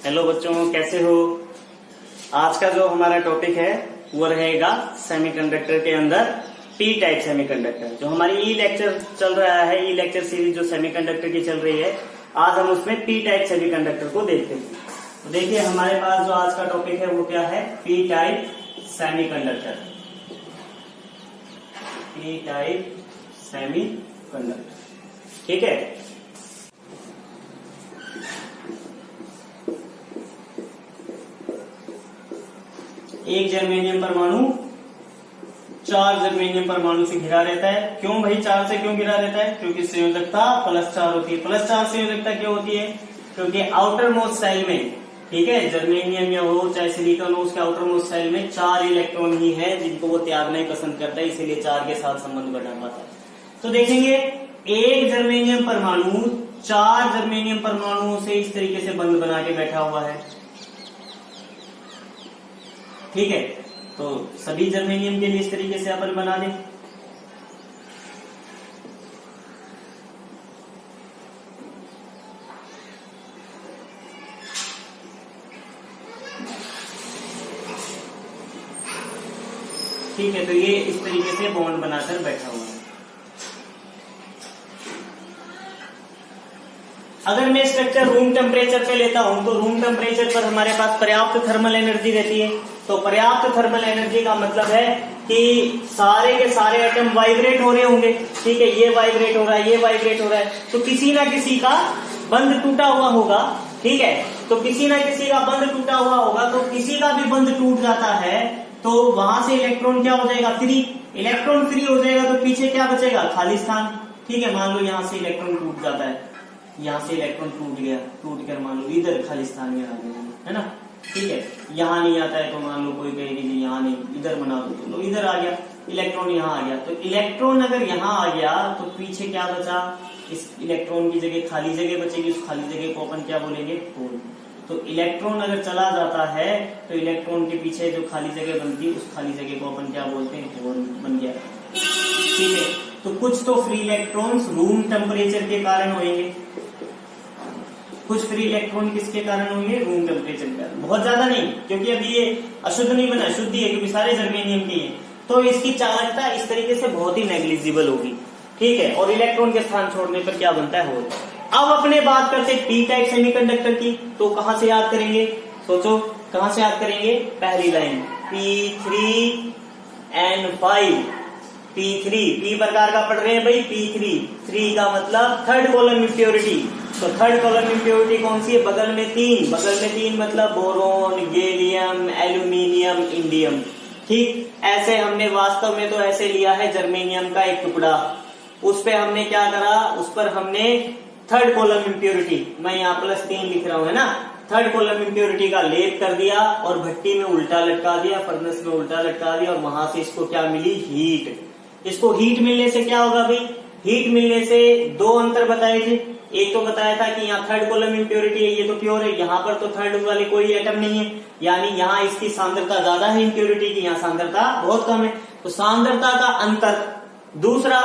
Hello बच्चों, कैसे हो। आज का जो हमारा टॉपिक है वो रहेगा सेमीकंडक्टर के अंदर पी टाइप सेमीकंडक्टर। जो हमारी ई लेक्चर चल रहा है, ई लेक्चर सीरीज जो सेमीकंडक्टर की चल रही है, आज हम उसमें पी टाइप सेमीकंडक्टर को देखते हैं। तो देखिए हमारे पास जो आज का टॉपिक है वो क्या है, P type semiconductor. P type semiconductor, ठीक है। एक जर्मेनियम परमाणु 4 जर्मेनियम परमाणु से घिरा रहता है। क्यों भाई 4 से क्यों घिरा रहता है? क्योंकि संयोजकता +4 होती है। +4 संयोजकता क्यों होती है? क्योंकि आउटर मोस्ट साइड में, ठीक है, जर्मेनियम या हो चाहे सिलिकॉन हो, उसके आउटर मोस्ट साइड में 4 इलेक्ट्रॉन ही है जिनको वो त्यागना ही पसंद करता है, इसीलिए 4 के साथ संबंध बना पाता है। तो देखेंगे एक जर्मेनियम परमाणु 4 जर्मेनियम परमाणुओं से इस तरीके से बंध बना के बैठा हुआ है, ठीक है। तो सभी जर्मेनियम के लिए इस तरीके से अपन बना दें। ठीक है, तो ये इस तरीके से बॉन्ड बनाकर बैठा हुआ है। अगर मैं स्ट्रक्चर रूम टेम्परेचर पे लेता हूं तो रूम टेम्परेचर पर हमारे पास पर्याप्त थर्मल एनर्जी रहती है। तो पर्याप्त थर्मल एनर्जी का मतलब है कि सारे के सारे एटम वाइब्रेट हो रहे होंगे, ठीक है। ये वाइब्रेट हो रहा है, ये वाइब्रेट हो रहा है, तो किसी ना किसी का बंध टूटा हुआ होगा, ठीक है। तो किसी ना किसी का बंध टूटा हुआ होगा, तो किसी का भी बंध टूट जाता है तो वहां से इलेक्ट्रॉन क्या हो जाएगा, फ्री। इलेक्ट्रॉन फ्री हो जाएगा तो पीछे क्या बचेगा, खाली स्थान, ठीक है। मान लो यहां से इलेक्ट्रॉन टूट जाता है, यहाँ से इलेक्ट्रॉन टूट गया, टूट कर मान लो इधर खाली स्थान में आ गया, है ना, ठीक है। यहाँ नहीं आता है तो मान लो कोई कहेगी जी यहाँ नहीं, इधर बना दो, तो लो इधर आ गया, इलेक्ट्रॉन यहाँ आ गया। तो इलेक्ट्रॉन अगर यहाँ आ गया तो पीछे क्या बचा, इस इलेक्ट्रॉन की जगह खाली जगह बचेगी, उस खाली जगह को अपन क्या बोलेंगे, होल। तो इलेक्ट्रॉन अगर चला जाता है तो इलेक्ट्रॉन के पीछे जो खाली जगह बनती है उस खाली जगह को अपन क्या बोलते हैं, होल बन गया, ठीक है। तो कुछ तो फ्री इलेक्ट्रॉन्स रूम टेम्परेचर के कारण होंगे, कुछ फ्री इलेक्ट्रॉन किसके कारण होंगे, रूम टेम्परेचर के कारण। बहुत ज्यादा नहीं, क्योंकि अभी ये अशुद्ध नहीं बना, शुद्ध है, क्योंकि सारे जर्मेनियम के हैं। तो इसकी चालकता इस तरीके से बहुत ही नेग्लिजिबल होगी, ठीक है। और इलेक्ट्रॉन के स्थान छोड़ने पर क्या बनता है, होल। अब अपने बात करते हैं पी टाइप सेमीकंडक्टर की। तो कहां से याद करेंगे, सोचो कहां से याद करेंगे। पहली लाइन P3N5, P3 पी प्रकार का पढ़ रहे हैं भाई, P3 का मतलब थर्ड कॉलम इम्प्योरिटी। तो थर्ड कॉलम इम्प्योरिटी कौन सी है, बगल में 3, बगल में 3 मतलब बोरोन, गैलियम, एल्यूमिनियम, इंडियम, ठीक। ऐसे हमने वास्तव में तो ऐसे लिया है जर्मेनियम का एक टुकड़ा, उस पे हमने क्या करा, उस पर हमने थर्ड कॉलम इम्प्योरिटी, मैं यहाँ +3 लिख रहा हूं, है ना, थर्ड कॉलम इम्प्योरिटी का लेप कर दिया और भट्टी में उल्टा लटका दिया, फर्नेस में उल्टा लटका दिया, और वहां से इसको क्या मिली, हीट। इसको हीट मिलने से क्या होगा भाई, हीट मिलने से 2 अंतर बताए थे। एक तो बताया था कि यहाँ थर्ड कॉलम इम्प्योरिटी है, ये तो प्योर है, यहाँ पर तो थर्ड वाले कोई एटम नहीं है, यानी यहाँ इसकी सांद्रता ज्यादा है इम्प्योरिटी की, यहाँ सांद्रता बहुत कम है, तो सांद्रता का अंतर। दूसरा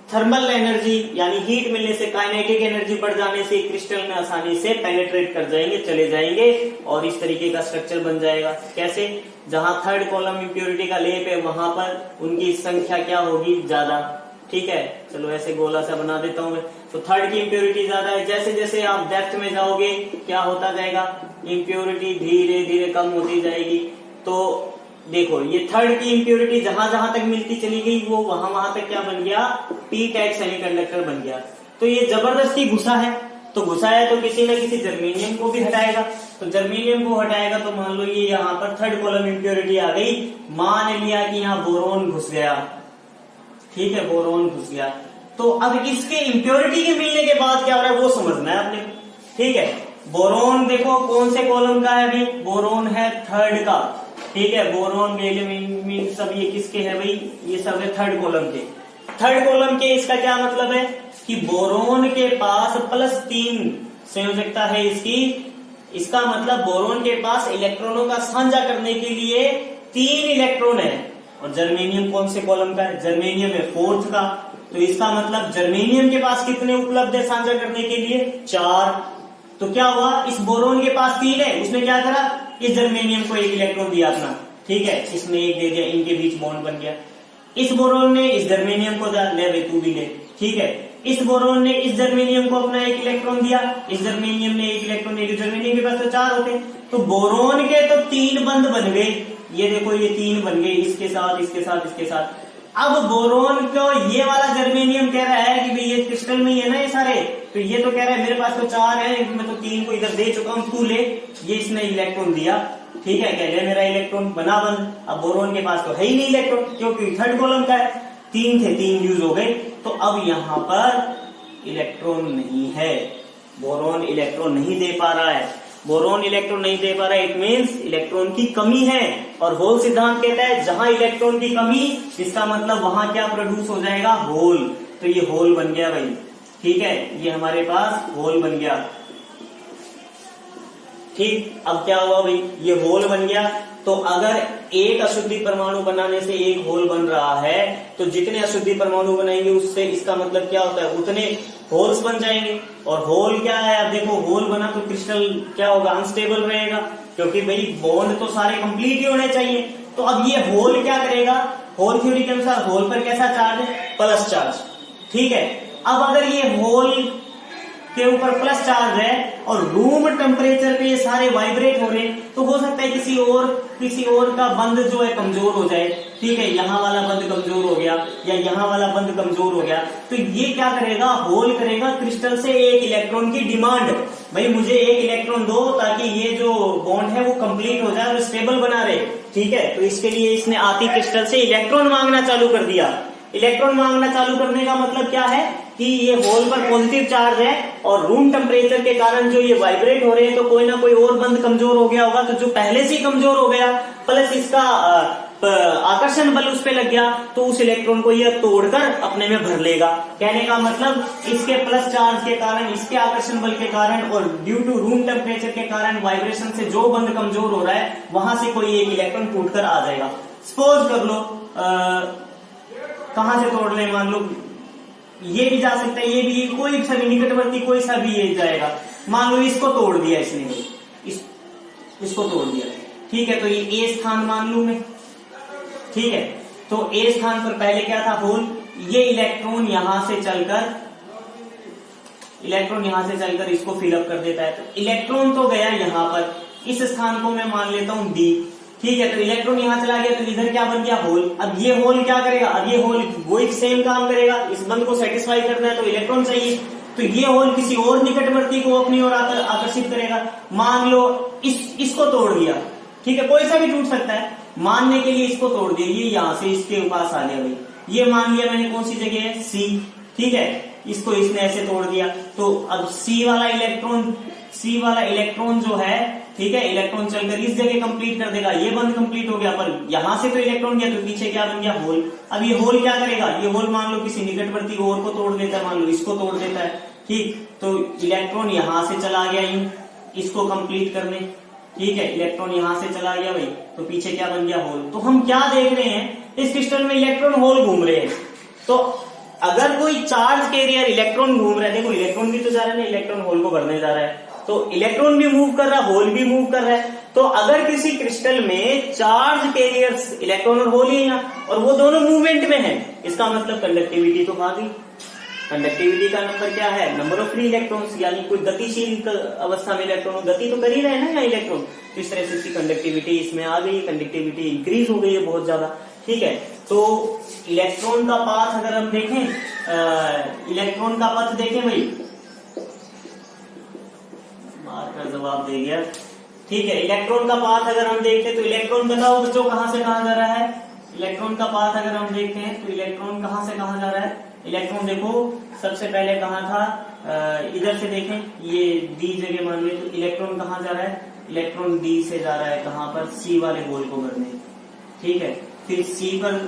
थर्मल एनर्जी, यानी हीट मिलने से काइनेटिक एनर्जी बढ़ जाने से क्रिस्टल में आसानी से पेनेट्रेट कर जाएंगे, चले जाएंगे, और इस तरीके का स्ट्रक्चर बन जाएगा। कैसे, जहां थर्ड कॉलम इम्प्योरिटी का लेप है वहां पर उनकी संख्या क्या होगी, ज्यादा, ठीक है। चलो ऐसे गोला सा बना देता हूं मैं। तो थर्ड की इम्प्योरिटी ज्यादा है, जैसे जैसे आप डेप्थ में जाओगे क्या होता जाएगा, इम्प्योरिटी धीरे धीरे कम होती जाएगी। तो देखो ये थर्ड की इम्प्योरिटी जहां जहां तक मिलती चली गई वो वहां वहां तक क्या बन गया, पी टाइप सेमीकंडक्टर बन गया। तो ये जबरदस्ती घुसा है, तो घुसा है तो किसी न किसी जर्मेनियम को भी हटाएगा, तो जर्मेनियम को हटाएगा तो मान लो ये यहाँ पर थर्ड कॉलम इम्प्योरिटी आ गई, मान लिया कि यहाँ बोरोन घुस गया, ठीक है, बोरोन घुस गया। तो अब इसके इम्प्योरिटी के मिलने के बाद क्या हो रहा है वो समझना है आपने, ठीक है। बोरोन देखो कौन से कॉलम का है, अभी बोरोन है थर्ड का, ठीक है। बोरोन, गैलियम सब ये किसके है भाई, ये सब है थर्ड कॉलम के। थर्ड कॉलम के इसका क्या मतलब है कि बोरोन के पास +3 संयोजकता है इसकी। इसका मतलब बोरोन के पास इलेक्ट्रॉनों का साझा करने के लिए 3 इलेक्ट्रॉन है, और जर्मेनियम कौन से कॉलम का है, जर्मेनियम है 4th का। तो इसका मतलब जर्मेनियम के पास कितने उपलब्ध है साझा करने के लिए, 4। तो क्या हुआ, इस बोरोन के पास 3 है, उसने क्या करा, इस जर्मेनियम को 1 इलेक्ट्रॉन दिया अपना, ठीक है, इसने 1 दे दिया, इनके बीच बॉन्ड बन गया। इस बोरोन ने इस जर्मेनियम को ले भाई तू भी ले, ठीक है, इस बोरोन ने इस जर्मेनियम को अपना 1 इलेक्ट्रॉन दिया, इस जर्मेनियम ने 1 इलेक्ट्रॉन दिया, जर्मेनियम के पास तो 4 होते, तो बोरोन के तो 3 बंध बन गए, ये देखो ये 3 बन गए, इसके साथ इसके साथ इसके साथ। अब बोरोन को ये वाला जर्मेनियम कह रहा है कि भाई ये क्रिस्टल में ही है ना ये सारे, तो ये तो कह रहा है मेरे पास तो 4 है, मैं तो 3 को इधर दे चुका हूं, तू ले, ये इसने इलेक्ट्रॉन दिया, ठीक है, कह ले मेरा इलेक्ट्रॉन बना बंद। अब बोरोन के पास तो है ही नहीं इलेक्ट्रॉन, क्योंकि थर्ड कॉलम का है, 3 थे, 3 यूज हो गए, तो अब यहां पर इलेक्ट्रॉन नहीं है, बोरोन इलेक्ट्रॉन नहीं दे पा रहा है, बोरोन इलेक्ट्रॉन नहीं दे पा रहा है, इट मीन्स इलेक्ट्रॉन की कमी है। और होल सिद्धांत कहता है जहां इलेक्ट्रॉन की कमी, इसका मतलब वहां क्या प्रोड्यूस हो जाएगा, होल, तो ये होल बन गया भाई, ठीक है, ये हमारे पास होल बन गया, ठीक। अब क्या हुआ भाई, ये होल बन गया, तो अगर एक अशुद्धि परमाणु बनाने से एक होल बन रहा है, तो जितने अशुद्धि परमाणु बनाएंगे उससे इसका मतलब क्या होता है, उतने होल्स बन जाएंगे। और होल क्या है, अब देखो होल बना तो क्रिस्टल क्या होगा, अनस्टेबल रहेगा, क्योंकि भाई बॉन्ड तो सारे कंप्लीट ही होने चाहिए। तो अब ये होल क्या करेगा, होल थ्योरी के अनुसार होल पर कैसा चार्ज है, प्लस चार्ज, ठीक है। अब अगर ये होल के ऊपर प्लस चार्ज है और रूम टेम्परेचर पे ये सारे वाइब्रेट हो रहे हैं, तो हो सकता है किसी और का बंध जो है कमजोर हो जाए, ठीक है, यहाँ वाला बंध कमजोर हो गया या यहाँ वाला बंध कमजोर हो गया, तो ये क्या करेगा, होल करेगा क्रिस्टल से 1 इलेक्ट्रॉन की डिमांड, भाई मुझे 1 इलेक्ट्रॉन दो ताकि ये जो बॉन्ड है वो कंप्लीट हो जाए और स्टेबल बना रहे, ठीक है। तो इसके लिए इसने आती क्रिस्टल से इलेक्ट्रॉन मांगना चालू कर दिया। इलेक्ट्रॉन मांगना चालू करने का मतलब क्या है कि ये होल पर पॉजिटिव चार्ज है और रूम टेम्परेचर के कारण जो ये वाइब्रेट हो रहे हैं, तो कोई ना कोई और बंध कमजोर हो गया होगा, तो जो पहले से ही कमजोर हो गया प्लस इसका आकर्षण बल उस पे लग गया, तो उस इलेक्ट्रॉन को ये तोड़कर अपने में भर लेगा। कहने का मतलब इसके प्लस चार्ज के कारण, इसके आकर्षण बल के कारण और ड्यू टू रूम टेम्परेचर के कारण वाइब्रेशन से जो बंध कमजोर हो रहा है वहां से कोई एक इलेक्ट्रॉन टूटकर आ जाएगा। सपोज कर लो कहां से तोड़ ले, मान लो ये भी जा सकता है, ये भी, कोई सा भी निकटवर्ती कोई सा भी ये जाएगा, मान लो इसको तोड़ दिया इसने, इसको तोड़ दिया, ठीक है, तो ये ए स्थान मान लू मैं, ठीक है। तो ए स्थान पर पहले क्या था, होल, ये इलेक्ट्रॉन यहां से चलकर इसको फिलअप कर देता है, तो इलेक्ट्रॉन तो गया यहां पर, इस स्थान को मैं मान लेता हूं डी, ठीक है, तो इलेक्ट्रॉन यहां चला गया, तो इधर क्या बन गया, होल। अब ये होल क्या करेगा, अब ये होल वही सेम काम करेगा, इस बंध को सेटिस्फाई करना है तो इलेक्ट्रॉन चाहिए, तो ये होल किसी और निकटवर्ती को अपनी ओर आकर्षित करेगा। मान लो इसको तोड़ दिया, ठीक है, कोई सा भी टूट सकता है, मानने के लिए इसको तोड़ दिया, ये यहां से इसके पास आ गया भाई, ये मान लिया मैंने कौन सी जगह है, सी, ठीक है, इसको इसने ऐसे तोड़ दिया, तो अब सी वाला इलेक्ट्रॉन जो है, ठीक है, इलेक्ट्रॉन चलकर इस जगह कंप्लीट कर देगा, ये बंद कंप्लीट हो गया, पर यहां से तो इलेक्ट्रॉन गया, तो पीछे क्या बन गया, होल। अब ये होल क्या करेगा, ये होल मान लो किसी निकटवर्ती और को तोड़ देता है, मान लो इसको तोड़ देता है, ठीक, तो इलेक्ट्रॉन यहां से चला गया यूं इसको कंप्लीट करने, ठीक है, इलेक्ट्रॉन यहां से चला गया भाई, तो पीछे क्या बन गया, होल। तो हम क्या देख रहे हैं, इस क्रिस्टल में इलेक्ट्रॉन होल घूम रहे हैं, तो अगर कोई चार्ज कैरियर इलेक्ट्रॉन घूम रहा है, देखो इलेक्ट्रॉन भी तो जा रहा है ना, इलेक्ट्रॉन होल को भरने जा रहा है, तो इलेक्ट्रॉन भी मूव कर रहा है, होल भी मूव कर रहा है, तो अगर किसी क्रिस्टल में चार्ज कैरियर्स इलेक्ट्रॉन और होल ही है और वो दोनों मूवमेंट में है, इसका मतलब कंडक्टिविटी तो आ गई। कंडक्टिविटी का नंबर क्या है, नंबर ऑफ फ्री इलेक्ट्रॉन्स, यानी कोई गतिशील अवस्था में इलेक्ट्रॉन गति तो कर ही रहे हैं ना इलेक्ट्रॉन, तो इस तरह से इसकी कंडक्टिविटी इसमें आ गई, कंडक्टिविटी इंक्रीज हो गई है बहुत ज्यादा, ठीक है। तो इलेक्ट्रॉन का पाथ अगर हम देखें, इलेक्ट्रॉन का पथ देखें भाई, मार्कर जवाब दे गया, ठीक है, इलेक्ट्रॉन का पाथ अगर हम देखें तो इलेक्ट्रॉन बताओ बच्चों कहां से कहां जा रहा है, इलेक्ट्रॉन का पाथ अगर हम देखते हैं तो इलेक्ट्रॉन कहां से कहां जा रहा है, इलेक्ट्रॉन देखो सबसे पहले कहां था, इधर से देखें, ये डी जगह मान ली, तो इलेक्ट्रॉन कहां जा रहा है, इलेक्ट्रॉन डी से जा रहा है कहां पर, सी वाले होल को भरने, ठीक है। फिर सी पर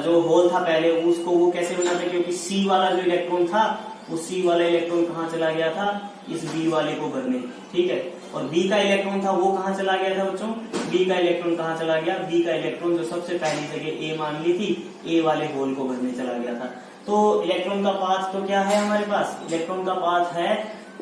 जो होल था पहले उसको वो कैसे बनाते, क्योंकि सी वाला जो इलेक्ट्रॉन था, वो सी वाला इलेक्ट्रॉन कहां चला गया था, इस बी वाले को भरने, ठीक है, और बी का इलेक्ट्रॉन था वो कहां चला गया था बच्चों, बी का इलेक्ट्रॉन कहां चला गया, बी का इलेक्ट्रॉन जो सबसे पहली जगह ए मान ली थी, ए वाले होल को भरने चला गया था। तो इलेक्ट्रॉन का पाथ तो क्या है हमारे पास, इलेक्ट्रॉन का पाथ है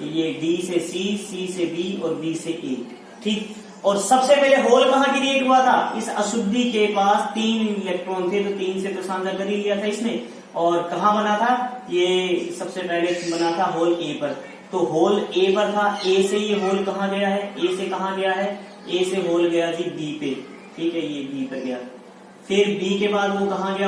ये डी से सी से बी और बी से ए। ठीक, और सबसे पहले होल कहाँ क्रिएट हुआ था? इस अशुद्धि के पास 3 इलेक्ट्रॉन थे, तो 3 से तो साझा कर ही लिया था इसने। और कहाँ बना था? ये सबसे पहले बना था होल ए पर, तो होल ए पर था। ए से ये होल कहाँ गया है? ए से कहाँ गया है? ए से होल गया जी बी पे। ठीक है, ये बी पर गया। फिर बी के बाद वो कहाँ गया?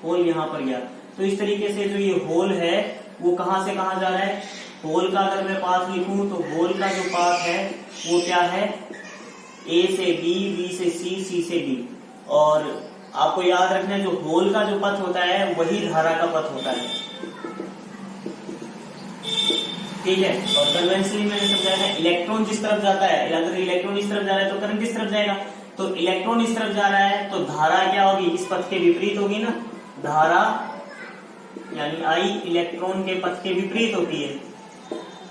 होल यहाँ पर गया। तो इस तरीके से जो ये होल है वो कहाँ से कहाँ जा रहा है? होल का अगर मैं पाथ लिखूं तो होल का जो पाथ है वो क्या है? ए से बी, बी से सी से डी। और आपको याद रखना है जो होल का जो पथ होता है वही धारा का पथ होता है। ठीक है, और कन्वेंशनली मैंने समझाया था इलेक्ट्रॉन जिस तरफ जाता है, अगर इलेक्ट्रॉन इस तरफ जा रहा है तो करंट किस तरफ जाएगा? तो इलेक्ट्रॉन इस तरफ जा रहा है तो धारा क्या होगी? इस पथ के विपरीत होगी ना। धारा यानी आई इलेक्ट्रॉन के पथ के विपरीत होती है,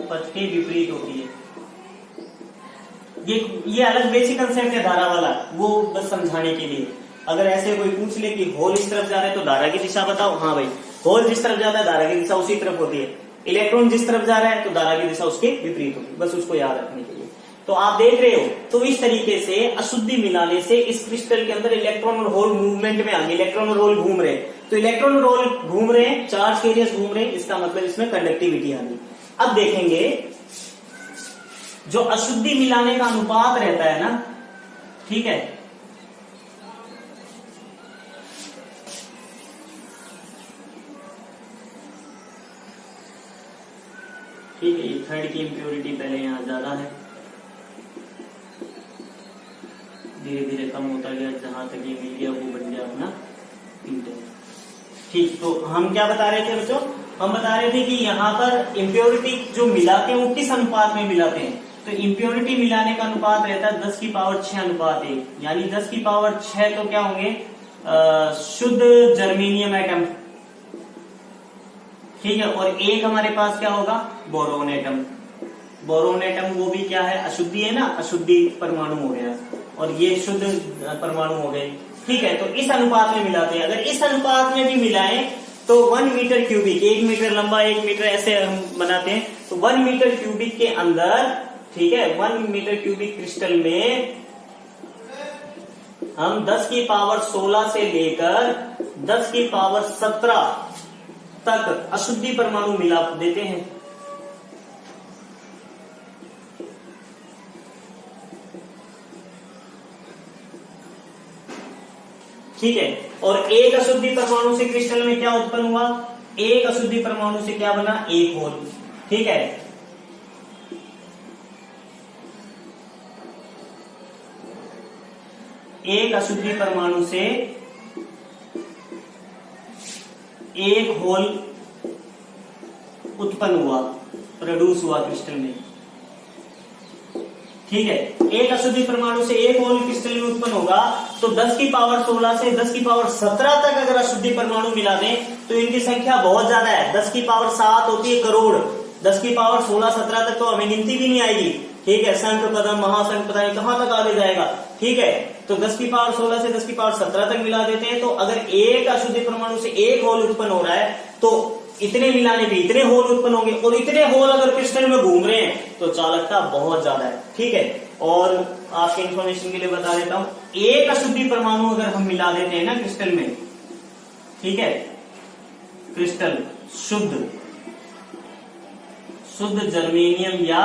पथ के विपरीत होती है। ये अलग बेसिक कंसेप्ट है धारा वाला, वो बस समझाने के लिए। अगर ऐसे कोई पूछ ले कि होल इस तरफ जा रहा है तो धारा की दिशा बताओ, हाँ भाई होल जिस तरफ जाता है धारा की दिशा उसी तरफ होती है। इलेक्ट्रॉन जिस तरफ जा रहा है तो धारा की दिशा उसके विपरीत होगी, बस उसको याद रखने के लिए। तो आप देख रहे हो, तो इस तरीके से अशुद्धि मिलाने से इस क्रिस्टल के अंदर इलेक्ट्रॉन और होल मूवमेंट में आ गए। इलेक्ट्रॉन और होल घूम रहे, तो इलेक्ट्रॉन और होल घूम रहे हैं, चार्ज कैरियर्स घूम रहे हैं, इसका मतलब इसमें कंडक्टिविटी आ गई। अब देखेंगे जो अशुद्धि मिलाने का अनुपात रहता है ना, ठीक है, ठीक है, ये थर्ड की इम्प्योरिटी पहले यहां ज्यादा है, धीरे धीरे कम होता गया, जहां तक ये मिल गया वो बन गया अपना इंटर। ठीक, तो हम क्या बता रहे थे बच्चों? हम बता रहे थे कि यहाँ पर इम्प्योरिटी जो मिलाते हैं वो किस अनुपात में मिलाते हैं? तो इम्प्योरिटी मिलाने का अनुपात रहता है 10 की पावर 6 अनुपात 1, यानी 10 की पावर 6 तो क्या होंगे? शुद्ध जर्मेनियम एटम। ठीक है, और एक हमारे पास क्या होगा? Boron atom. बोरोन एटम वो भी क्या है? अशुद्धि है ना, अशुद्धि परमाणु हो गया, और ये शुद्ध परमाणु हो गए। ठीक है, तो इस अनुपात में मिलाते हैं। अगर इस अनुपात में भी मिलाएं तो 1 मीटर क्यूबिक, 1 मीटर लंबा 1 मीटर ऐसे हम बनाते हैं, तो 1 मीटर क्यूबिक के अंदर, ठीक है, 1 मीटर क्यूबिक क्रिस्टल में हम 10 की पावर 16 से लेकर 10 की पावर 17 तक अशुद्धि परमाणु मिला देते हैं। ठीक है, और एक अशुद्धि परमाणु से क्रिस्टल में क्या उत्पन्न हुआ? एक अशुद्धि परमाणु से क्या बना? एक होल। ठीक है, एक अशुद्धि परमाणु से एक होल उत्पन्न हुआ, प्रोड्यूस हुआ क्रिस्टल में। ठीक है, एक अशुद्धि परमाणु से एक होल क्रिस्टल में उत्पन्न होगा, तो 10 की पावर 16 से 10 की पावर 17 तक अगर अशुद्धि परमाणु मिला दें तो इनकी संख्या बहुत ज्यादा है। 10 की पावर 7 होती है करोड़, 10 की पावर 16-17 तक तो हमें गिनती भी नहीं आएगी। ठीक है, शंख पदम महाशंख पता नहीं कहां तक आगे जाएगा। ठीक है, तो 10 की पावर 16 से 10 की पावर 17 तक मिला देते हैं। तो अगर एक अशुद्धि परमाणु से एक होल उत्पन्न हो रहा है तो इतने मिलाने पे इतने होल उत्पन्न होंगे, और इतने होल अगर क्रिस्टल में घूम रहे हैं तो चालकता बहुत ज्यादा है। ठीक है, और आपके इंफॉर्मेशन के लिए बता देता हूं, एक अशुद्धि परमाणु अगर हम मिला देते हैं ना क्रिस्टल में, ठीक है, क्रिस्टल शुद्ध जर्मेनियम या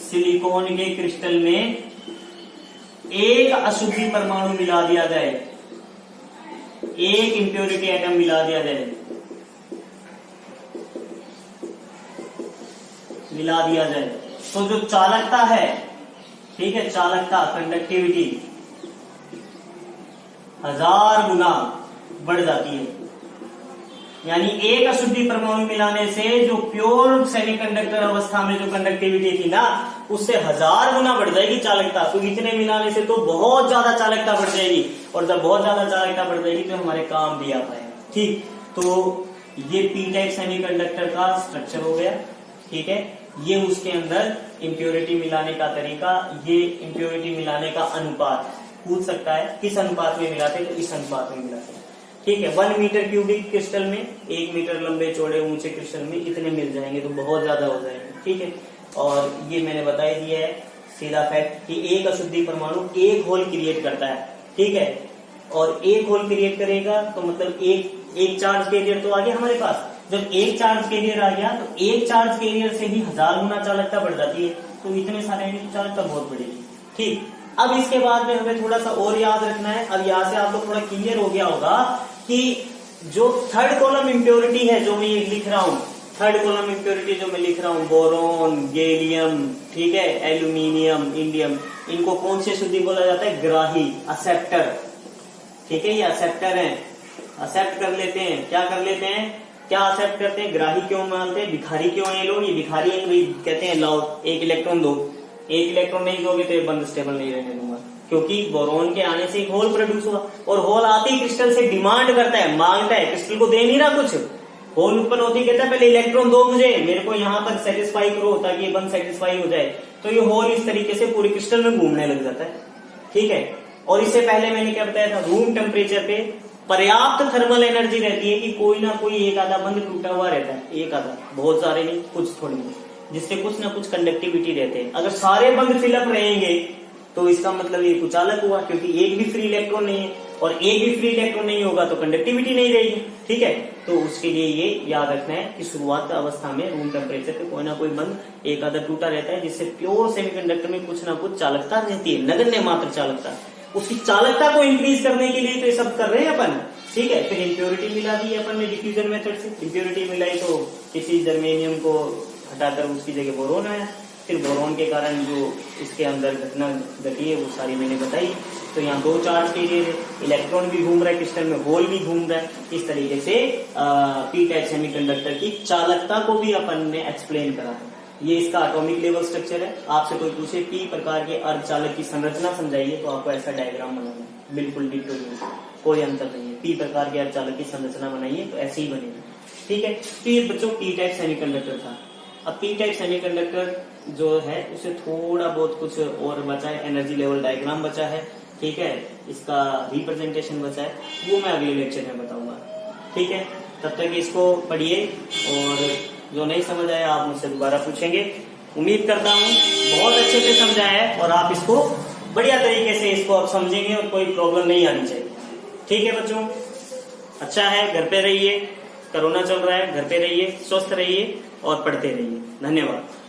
सिलिकॉन के क्रिस्टल में एक अशुद्धि परमाणु मिला दिया जाए, एक इंप्योरिटी एटम मिला दिया जाए, तो जो चालकता है, ठीक है, चालकता कंडक्टिविटी 1000 गुना बढ़ जाती है। यानी एक अशुद्धि परमाणु मिलाने से जो प्योर सेमीकंडक्टर अवस्था में जो कंडक्टिविटी थी ना, उससे 1000 गुना बढ़ जाएगी चालकता। तो इतने मिलाने से तो बहुत ज्यादा चालकता बढ़ जाएगी, और जब बहुत ज्यादा चालकता बढ़ जाएगी तो हमारे काम भी आ पाएगा। ठीक, तो ये पी टाइप सेमीकंडक्टर का स्ट्रक्चर हो गया। ठीक है, ये उसके अंदर इम्प्योरिटी मिलाने का तरीका, ये इम्प्योरिटी मिलाने का अनुपात पूछ सकता है, किस अनुपात में मिलाते, तो इस अनुपात में मिलाते हैं। ठीक है, 1 मीटर क्यूबिक क्रिस्टल में 1 मीटर लंबे चौड़े ऊंचे क्रिस्टल में इतने मिल जाएंगे, तो बहुत ज्यादा हो जाएंगे। ठीक है। और ये मैंने बता ही दिया है सीधा फैक्ट कि एक अशुद्धि परमाणु एक होल क्रिएट करता है, ठीक है। और एक होल क्रिएट करेगा तो मतलब एक चार्ज कैरियर तो आ गया हमारे पास। जब एक चार्ज कैरियर आ गया तो एक चार्ज कैरियर से ही 1000 गुना चालकता बढ़ जाती है, तो इतने सारे एटम की चालकता बहुत बढ़ेगी, ठीक। अब इसके बाद में हमें थोड़ा सा और याद रखना है। अब यहाँ से आपको थोड़ा क्लियर हो गया होगा कि जो थर्ड कॉलम इम्प्योरिटी है जो मैं ये लिख रहा हूं, थर्ड कॉलम इम्प्योरिटी जो मैं लिख रहा हूं, बोरोन, गैलियम, ठीक है, एल्यूमिनियम, इंडियम, इनको कौन से शुद्धि बोला जाता है? ग्राही, एक्सेप्टर, ठीक है। ये एक्सेप्टर है, एक्सेप्ट कर लेते हैं। क्या कर लेते हैं? क्या एक्सेप्ट करते हैं? ग्राही क्यों मानते हैं? भिखारी क्यों है लोग? ये भिखारी है, कहते हैं लाओ एक इलेक्ट्रॉन दो, एक इलेक्ट्रॉन नहीं दोगे तो ये बंद स्टेबल नहीं रहने दूंगा, क्योंकि बोरोन के आने से एक होल प्रोड्यूस हुआ और होल आते ही क्रिस्टल से डिमांड करता है, मांगता है, क्रिस्टल को दे नहीं रहा कुछ। होल उत्पन्न होती कहता है पहले इलेक्ट्रॉन दो मुझे, मेरे को यहाँ तक सेटिस्फाई करो ताकि ये बंद सेटिस्फाई हो जाए। तो ये होल इस तरीके से पूरे क्रिस्टल में घूमने लग जाता है, ठीक है। और इससे पहले मैंने क्या बताया था? रूम टेम्परेचर पे पर्याप्त थर्मल एनर्जी रहती है कि कोई ना कोई एक आधा बंद टूटा हुआ रहता है, एक आधा, बहुत सारे नहीं, कुछ थोड़ी नहीं, जिससे कुछ ना कुछ कंडक्टिविटी रहते हैं। अगर सारे बंद फिलअप रहेंगे तो इसका मतलब ये कुचालक हुआ, क्योंकि एक भी फ्री इलेक्ट्रॉन नहीं है, और एक भी फ्री इलेक्ट्रॉन नहीं होगा तो कंडक्टिविटी नहीं रहेगी, ठीक है। तो उसके लिए ये याद रखना है कि शुरुआत अवस्था में रूम टेम्परेचर पे कोई ना कोई बंद एक आधा टूटा रहता है, जिससे प्योर सेमीकंडक्टर में कुछ ना कुछ चालकता रहती है, नगण्य मात्र चालकता। उसकी चालकता को इंक्रीज करने के लिए तो ये सब कर रहे हैं अपन, ठीक है। फिर इम्प्योरिटी मिला दी अपन ने डिफ्यूजन मेथड से, इम्प्योरिटी मिलाई तो किसी जर्मेनियम को हटाकर उसकी जगह बोरोन आया। फिर बोरोन के कारण जो इसके अंदर घटना घटी है वो सारी मैंने बताई। तो यहाँ दो चार्ज कैरियर है, इलेक्ट्रॉन भी घूम रहा है क्रिस्टल में, होल भी घूम रहा है। इस तरीके से पी टाइप सेमीकंडक्टर की चालकता को भी अपन ने एक्सप्लेन करा है। ये इसका एटॉमिक लेवल स्ट्रक्चर है। आपसे कोई पूछे पी प्रकार के अर्धचालक की संरचना समझाइए तो आपको ऐसा डायग्राम बनाना है, बिल्कुल डिटो नहीं, कोई अंतर नहीं है। पी प्रकार के अर्धचालक की संरचना बनाइए तो ऐसे ही बनेगी, ठीक है। तो ये बच्चों पी टाइप सेमीकंडक्टर था। अब पी टाइप सेमीकंडक्टर जो है उसे थोड़ा बहुत कुछ और बचा है, एनर्जी लेवल डायग्राम बचा है, ठीक है, इसका रिप्रेजेंटेशन बचा है, वो मैं अगले लेक्चर में बताऊंगा, ठीक है। तब तक इसको पढ़िए और जो नहीं समझ आया आप मुझसे दोबारा पूछेंगे। उम्मीद करता हूँ बहुत अच्छे से समझाया है और आप इसको बढ़िया तरीके से इसको आप समझेंगे और कोई प्रॉब्लम नहीं आनी चाहिए, ठीक है बच्चों। अच्छा है, घर पे रहिए, कोरोना चल रहा है, घर पे रहिए, स्वस्थ रहिए और पढ़ते रहिए। धन्यवाद।